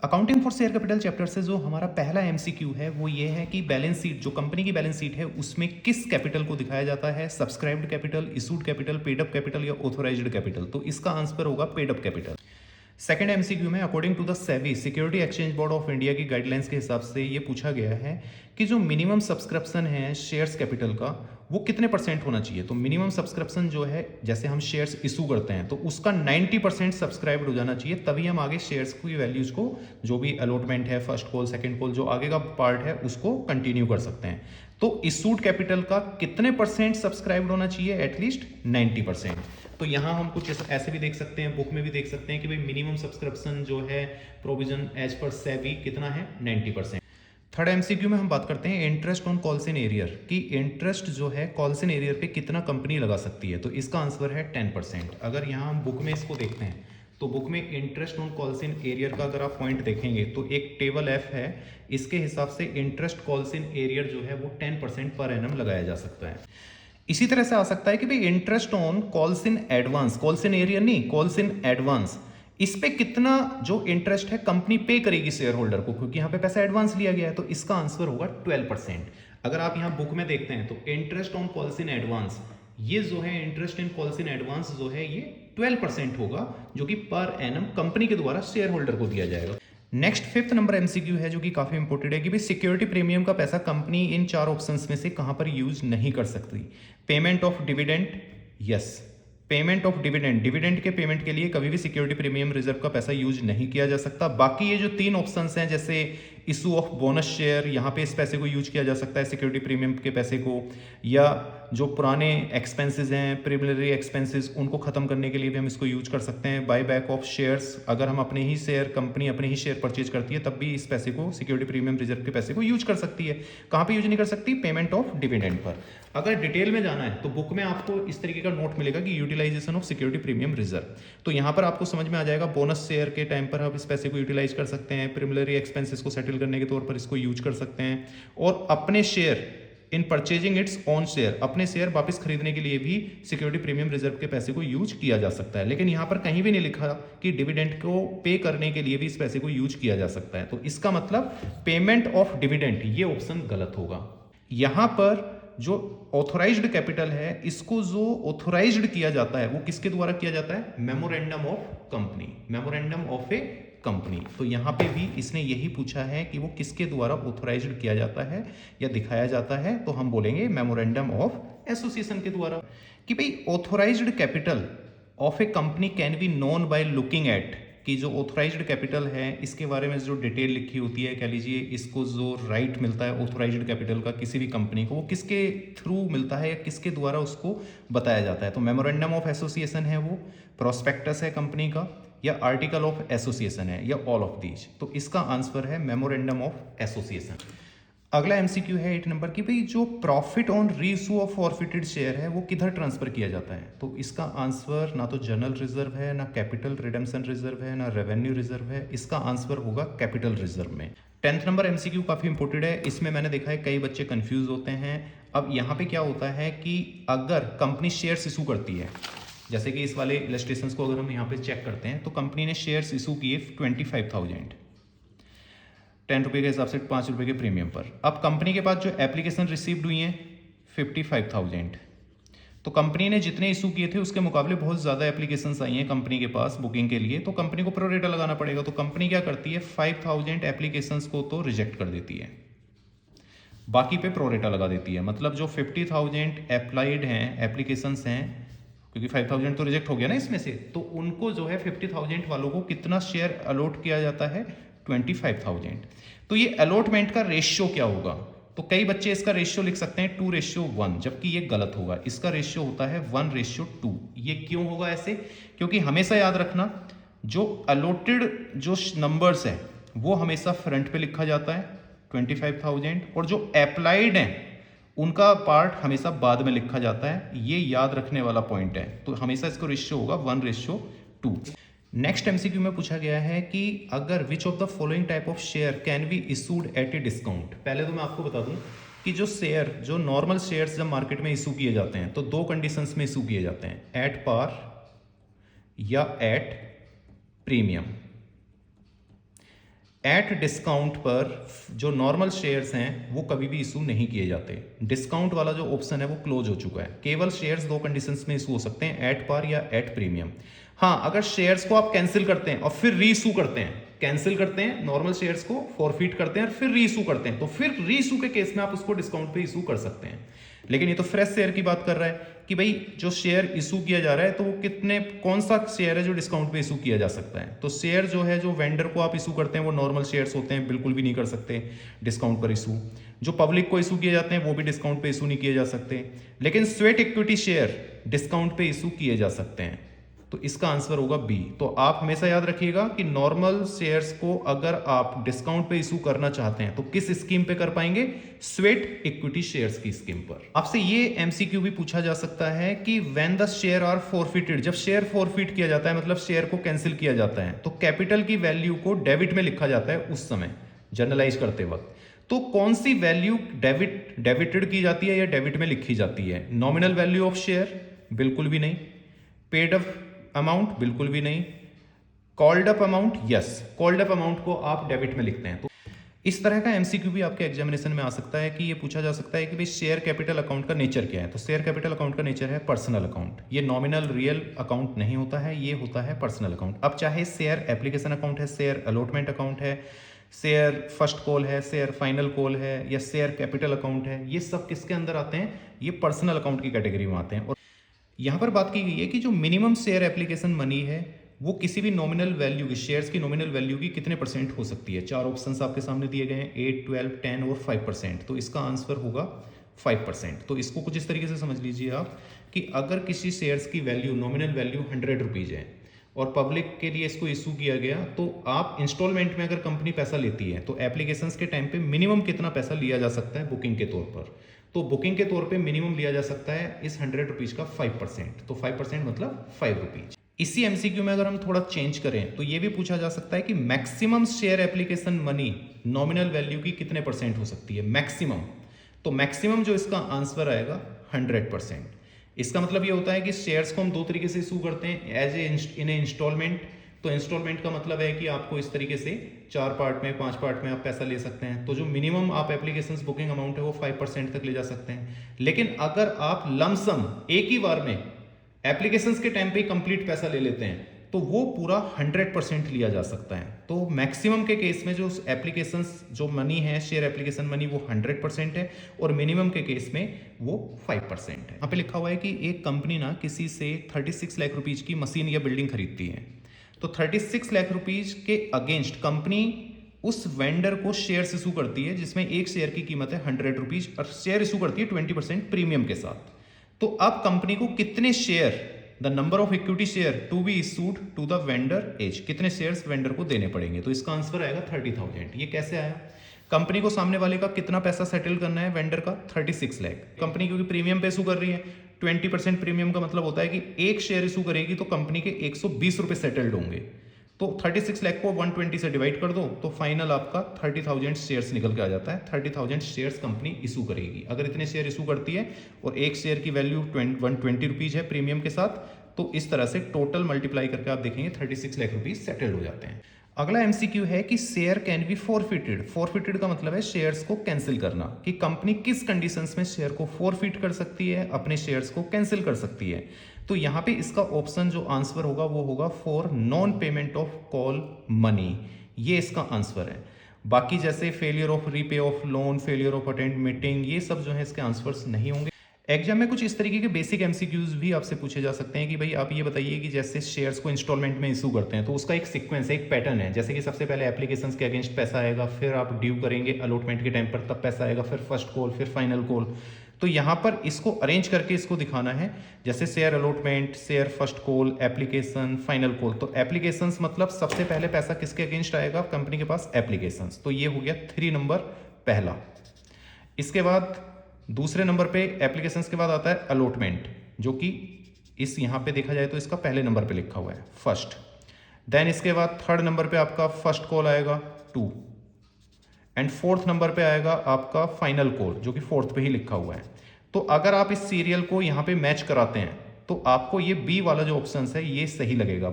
Accounting for share capital chapter से जो हमारा पहला एमसीक्यू है वो ये है कि बैलेंस शीट, जो कंपनी की बैलेंस शीट है उसमें किस कैपिटल को दिखाया जाता है, subscribed capital, issued capital, paid up capital या ऑथोराइज्ड कैपिटल। तो इसका आंसर होगा paid up capital. Second MCQ में according to the SEBI security exchange board of India की गाइडलाइंस के हिसाब से ये पूछा गया है कि जो मिनिमम सब्सक्रिप्शन है शेयर्स कैपिटल का वो कितने परसेंट होना चाहिए। तो मिनिमम सब्सक्रिप्शन जो है, जैसे हम शेयर्स इशू करते हैं तो उसका 90% सब्सक्राइब्ड हो जाना चाहिए, तभी हम आगे शेयर्स की वैल्यूज को, जो भी अलॉटमेंट है, फर्स्ट कॉल, सेकंड कॉल, जो आगे का पार्ट है उसको कंटिन्यू कर सकते हैं। तो इशूड कैपिटल का कितने परसेंट सब्सक्राइब्ड होना चाहिए? एटलीस्ट 90%। तो यहाँ हम कुछ ऐसे भी देख सकते हैं, बुक में भी देख सकते हैं कि भाई मिनिमम सब्सक्रिप्शन जो है प्रोविजन एज पर सेबी कितना है? 90%। थर्ड एमसीक्यू में हम बात करते हैं interest on calls in arrear, कि इंटरेस्ट जो है कॉल्स इन एरियर पे कितना कंपनी लगा सकती है। तो इसका आंसर है 10%। अगर यहाँ हम बुक में इसको देखते हैं तो बुक में interest on calls in arrear का अगर आप पॉइंट देखेंगे तो एक टेबल एफ है, इसके हिसाब से इंटरेस्ट कॉल्स इन एरियर जो है वो 10% पर एनम लगाया जा सकता है। इसी तरह से आ सकता है कि भाई interest on calls in advance, calls in arrear नहीं, कॉल्स इन एडवांस, इस पे कितना जो इंटरेस्ट है कंपनी पे करेगी शेयर होल्डर को, क्योंकि यहाँ पे पैसा एडवांस लिया गया है। तो इसका आंसर होगा 12%। अगर आप यहाँ बुक में देखते हैं तो interest on calls in advance, ये जो है interest in calls in advance जो है ये 12% होगा, जो कि पर एनम कंपनी के द्वारा शेयर होल्डर को दिया जाएगा। नेक्स्ट फिफ्थ नंबर एमसीक्यू है जो कि काफी इंपॉर्टेंट है कि भाई सिक्योरिटी प्रीमियम का पैसा कंपनी इन चार ऑप्शंस में से कहां पर यूज नहीं कर सकती। Payment of dividend, yes, payment of dividend, dividend के पेमेंट के लिए कभी भी सिक्योरिटी प्रीमियम रिजर्व का पैसा यूज नहीं किया जा सकता। बाकी ये जो तीन ऑप्शंस हैं, जैसे इशू ऑफ बोनस शेयर, यहाँ पे इस पैसे को यूज किया जा सकता है सिक्योरिटी प्रीमियम के पैसे को, या जो पुराने एक्सपेंसेस हैं, प्रिलिमिनरी एक्सपेंसेस, उनको खत्म करने के लिए भी हम इसको यूज कर सकते हैं। बाय बैक ऑफ शेयर्स, अगर हम अपने ही शेयर, कंपनी अपने ही शेयर परचेज करती है तब भी इस पैसे को, सिक्योरिटी प्रीमियम रिजर्व के पैसे को यूज कर सकती है। कहाँ पे यूज नहीं कर सकती? Payment of dividend per. अगर डिटेल में जाना है तो बुक में आपको इस तरीके का नोट मिलेगा कि utilisation of security premium reserve, तो यहाँ पर आपको समझ में आ जाएगा बोनस शेयर के टाइम पर हम इस पैसे को यूटिलाइज कर सकते हैं, प्रिलिमिनरी एक्सपेंसेस को सेटल करने के तौर पर इसको यूज कर सकते हैं, और अपने share in purchasing it's on share, अपने शेयर वापस खरीदने के लिए भी सिक्योरिटी प्रीमियम रिजर्व के पैसे को यूज किया जा सकता है। लेकिन यहाँ पर कहीं भी नहीं लिखा कि डिविडेंड को पे करने के लिए भी इस पैसे को यूज किया जा सकता है। तो इसका मतलब पेमेंट ऑफ डिविडेंड, ये ऑप्शन गलत होगा। यहाँ पर जो ऑथोराइज्ड कैपिटल है, इसको जो ऑथोराइज्ड किया जाता है वो किसके द्वारा किया जाता है? Memorandum of company, memorandum of a company. तो यहाँ पे भी इसने यही पूछा है कि वो किसके द्वारा ऑथोराइज्ड किया जाता है या दिखाया जाता है, तो हम बोलेंगे मेमोरेंडम ऑफ एसोसिएशन के द्वारा। कि भाई authorised capital of a company can be known by looking at, कि जो ऑथोराइज्ड कैपिटल है इसके बारे में जो डिटेल लिखी होती है, कह लीजिए इसको जो राइट मिलता है ऑथोराइज्ड कैपिटल का किसी भी कंपनी को, वो किसके थ्रू मिलता है या किसके द्वारा उसको बताया जाता है। तो मेमोरेंडम ऑफ एसोसिएशन है वो, प्रोस्पेक्टस है कंपनी का, या आर्टिकल ऑफ एसोसिएशन है, या ऑल ऑफ दीज। तो इसका आंसर है मेमोरेंडम ऑफ एसोसिएशन। अगला एमसीक्यू है 8 नंबर की, भाई जो profit on reissue of forfeited share है वो किधर ट्रांसफर किया जाता है। तो इसका आंसर ना तो जनरल रिजर्व है, ना कैपिटल रिडेम्पशन रिजर्व है, ना रेवेन्यू रिजर्व है। इसका आंसर होगा कैपिटल रिजर्व में। 10th नंबर एमसीक्यू काफी इंपोर्टेंट है, इसमें मैंने देखा है कई बच्चे कंफ्यूज होते हैं। अब यहाँ पे क्या होता है कि अगर कंपनी शेयर्स इशू करती है, जैसे कि इस वाले इलस्ट्रेशंस को अगर हम यहाँ पे चेक करते हैं तो कंपनी ने शेयर्स इशू किए 25,000, 10 रुपये के हिसाब से 5 रुपये के प्रीमियम पर। अब कंपनी के पास जो एप्लीकेशन रिसीव्ड हुई हैं 55,000, तो कंपनी ने जितने इशू किए थे उसके मुकाबले बहुत ज़्यादा एप्लीकेशंस आई हैं कंपनी के पास बुकिंग के लिए, तो कंपनी को प्रोरेटा लगाना पड़ेगा। तो कंपनी क्या करती है, 5,000 एप्लीकेशंस को तो रिजेक्ट कर देती है, बाकी पे प्रोरेटा लगा देती है। मतलब जो 50,000 अप्लाइड हैं, एप्लीकेशंस हैं, क्योंकि 5,000 तो रिजेक्ट हो गया ना इसमें से, तो उनको जो है 50,000 वालों को कितना शेयर अलॉट किया जाता है? 25,000। तो ये अलॉटमेंट का रेशियो क्या होगा? तो कई बच्चे इसका रेशियो लिख सकते हैं 2:1, जबकि ये गलत होगा। इसका रेशियो होता है 1:2। ये क्यों होगा ऐसे? क्योंकि हमेशा याद रखना, जो अलॉटेड जो नंबर्स है वो हमेशा फ्रंट पे लिखा जाता है 25,000, और जो अप्लाइड हैं उनका पार्ट हमेशा बाद में लिखा जाता है। ये याद रखने वाला पॉइंट है। तो हमेशा इसको रेशियो होगा 1:2। नेक्स्ट एमसीक्यू में पूछा गया है कि अगर which of the following type of share can be issued at a discount. पहले तो मैं आपको बता दूं कि जो शेयर, जो नॉर्मल शेयर्स जब मार्केट में इशू किए जाते हैं तो दो कंडीशंस में इशू किए जाते हैं, एट पार या एट प्रीमियम। एट डिस्काउंट पर जो नॉर्मल शेयर्स हैं वो कभी भी इशू नहीं किए जाते। डिस्काउंट वाला जो ऑप्शन है वो क्लोज हो चुका है। केवल शेयर्स दो कंडीशंस में इशू हो सकते हैं, एट पार या एट प्रीमियम। हाँ, अगर शेयर्स को आप कैंसिल करते हैं और फिर री इशू करते हैं, कैंसिल करते हैं नॉर्मल शेयर्स को, फॉरफिट करते हैं और फिर री इशू करते हैं, तो फिर री इशू के केस में आप उसको डिस्काउंट पे इशू कर सकते हैं। लेकिन ये तो फ्रेश शेयर की बात कर रहा है कि भाई जो शेयर इशू किया जा रहा है तो वो कितने, कौन सा शेयर है जो डिस्काउंट पे इशू किया जा सकता है। तो शेयर जो है, जो वेंडर को आप इशू करते हैं वो नॉर्मल शेयर्स होते हैं, बिल्कुल भी नहीं कर सकते डिस्काउंट पर इशू। जो पब्लिक को इशू किए जाते हैं वो भी डिस्काउंट पे इशू नहीं किए जा सकते। लेकिन स्वेट इक्विटी शेयर डिस्काउंट पे इशू किए जा सकते हैं। तो इसका आंसर होगा बी। तो आप हमेशा याद रखिएगा कि नॉर्मल शेयर्स को अगर आप डिस्काउंट पे इशू करना चाहते हैं तो किस स्कीम पे कर पाएंगे, स्वेट इक्विटी शेयर्स की स्कीम पर। आपसे ये एमसीक्यू भी पूछा जा सकता है कि when the share are forfeited, जब शेयर फॉरफिट किया जाता है मतलब शेयर को कैंसिल किया जाता है, तो कैपिटल की वैल्यू को डेबिट में लिखा जाता है उस समय जर्नलाइज करते वक्त। तो कौन सी वैल्यू डेबिटेड की जाती है या डेबिट में लिखी जाती है? Nominal value of share? बिल्कुल भी नहीं। Paid up amount? बिल्कुल भी नहीं। Called up amount? Yes, called up amount को आप डेबिट में लिखते हैं। तो इस तरह का एमसीक्यू भी आपके एग्जामिनेशन में आ सकता है कि ये पूछा जा सकता है कि भाई शेयर कैपिटल अकाउंट का नेचर क्या है। तो शेयर कैपिटल अकाउंट का नेचर है पर्सनल अकाउंट। ये नॉमिनल रियल अकाउंट नहीं होता है, ये होता है पर्सनल अकाउंट। अब चाहे शेयर एप्लीकेशन अकाउंट है, शेयर अलॉटमेंट अकाउंट है, शेयर फर्स्ट कॉल है, शेयर फाइनल कॉल है, या शेयर कैपिटल अकाउंट है, ये सब किसके अंदर आते हैं? ये पर्सनल अकाउंट की कैटेगरी में आते हैं। और यहाँ पर बात की गई है कि जो मिनिमम शेयर एप्लीकेशन मनी है वो किसी भी नॉमिनल वैल्यू की, शेयर्स की नॉमिनल वैल्यू की कितने परसेंट हो सकती है। चार ऑप्शंस आपके सामने दिए गए हैं, 8, 12, 10 और 5%। तो इसका आंसर होगा 5%। तो इसको कुछ इस तरीके से समझ लीजिए आप कि अगर किसी शेयर्स की वैल्यू, नॉमिनल वैल्यू 100 रुपीज़ है और पब्लिक के लिए इसको इशू किया गया, तो आप इंस्टॉलमेंट में अगर कंपनी पैसा लेती है तो एप्लीकेशंस के टाइम पे मिनिमम कितना पैसा लिया जा सकता है बुकिंग के तौर पर? तो बुकिंग के तौर पे मिनिमम लिया जा सकता है इस 100 रुपीज़ का 5%। तो 5% मतलब 5 रुपीज़। इसी एमसीक्यू में अगर हम थोड़ा चेंज करें तो ये भी पूछा जा सकता है कि maximum share application money nominal value की कितने परसेंट हो सकती है, मैक्सिमम। तो मैक्सिमम जो इसका आंसर आएगा 100%। इसका मतलब ये होता है कि शेयर्स को हम दो तरीके से इशू करते हैं, एज ए इंस्टॉलमेंट। तो इंस्टॉलमेंट का मतलब है कि आपको इस तरीके से 4 पार्ट में, 5 पार्ट में आप पैसा ले सकते हैं। तो जो मिनिमम आप एप्लीकेशंस बुकिंग अमाउंट है वो 5% तक ले जा सकते हैं। लेकिन अगर आप लमसम एक ही बार में एप्लीकेशंस के टाइम पे कंप्लीट पैसा ले लेते हैं तो वो पूरा 100% लिया जा सकता है। तो मैक्सिमम के केस में जो एप्लीकेशंस जो मनी है, शेयर एप्लीकेशन मनी, वो 100% है और मिनिमम के केस में वो 5% है। यहाँ पे लिखा हुआ है कि एक कंपनी ना किसी से 36 लाख रुपीज की मशीन या बिल्डिंग खरीदती है, तो 36 लाख रुपीज के अगेंस्ट कंपनी उस वेंडर को शेयर इशू करती है जिसमें एक शेयर की कीमत है 100 रुपीज और शेयर इशू करती है 20% प्रीमियम के साथ। तो अब कंपनी को कितने share, the number of equity share to be issued to the vendor as, कितने शेयर्स वेंडर को देने पड़ेंगे? तो इसका आंसर आएगा 30,000। ये कैसे आया? कंपनी को सामने वाले का कितना पैसा सेटल करना है, वेंडर का 36 लाख। कंपनी क्योंकि प्रीमियम पे इशू कर रही है, 20% प्रीमियम का मतलब होता है कि एक शेयर इशू करेगी तो कंपनी के 120 रुपए सेटल्ड होंगे। तो 36 लाख को 120 से डिवाइड कर दो तो फाइनल आपका 30,000 शेयर्स निकल के आ जाता है। 30,000 शेयर्स कंपनी इशू करेगी। अगर इतने शेयर इशू करती है और एक शेयर की वैल्यू 120 रुपीज़ है प्रीमियम के साथ, तो इस तरह से टोटल मल्टीप्लाई करके आप देखेंगे 36 लाख रुपीज़ सेटल्ड हो जाते हैं। अगला एमसीक्यू है कि share can be forfeited. Forfeited का मतलब है शेयर्स को कैंसिल करना, कि कंपनी किस कंडीशंस में शेयर को फॉरफिट कर सकती है, अपने शेयर्स को कैंसिल कर सकती है। तो यहाँ पे इसका ऑप्शन जो आंसर होगा वो होगा for non payment of call money. ये इसका आंसर है। बाकी जैसे failure of repay of loan, failure of attend meeting, ये सब जो है इसके आंसर्स नहीं होंगे। एग्जाम में कुछ इस तरीके के बेसिक एमसीक्यूज भी आपसे पूछे जा सकते हैं कि भाई आप ये बताइए कि जैसे शेयर्स को इंस्टॉलमेंट में इशू करते हैं तो उसका एक सीक्वेंस है, एक पैटर्न है। जैसे कि सबसे पहले एप्लीकेशंस के अगेंस्ट पैसा आएगा, फिर आप ड्यू करेंगे अलॉटमेंट के टाइम पर, तब पैसा आएगा, फिर फर्स्ट कॉल, फिर फाइनल कॉल। तो यहाँ पर इसको अरेंज करके इसको दिखाना है, जैसे share allotment, share first call, application, final call. तो एप्लीकेशंस मतलब सबसे पहले पैसा किसके अगेंस्ट आएगा? कंपनी के पास एप्लीकेशंस। तो ये हो गया 3 नंबर पहला। इसके बाद दूसरे नंबर पे एप्लीकेशंस के बाद आता है अलॉटमेंट, जो कि इस यहाँ पे देखा जाए तो इसका पहले नंबर पे लिखा हुआ है फर्स्ट। देन इसके बाद थर्ड नंबर पे आपका फर्स्ट कॉल आएगा 2 एंड फोर्थ नंबर पे आएगा आपका फाइनल कॉल, जो कि फोर्थ पे ही लिखा हुआ है। तो अगर आप इस सीरियल को यहाँ पे मैच कराते हैं तो आपको ये बी वाला जो ऑप्शन है ये सही लगेगा।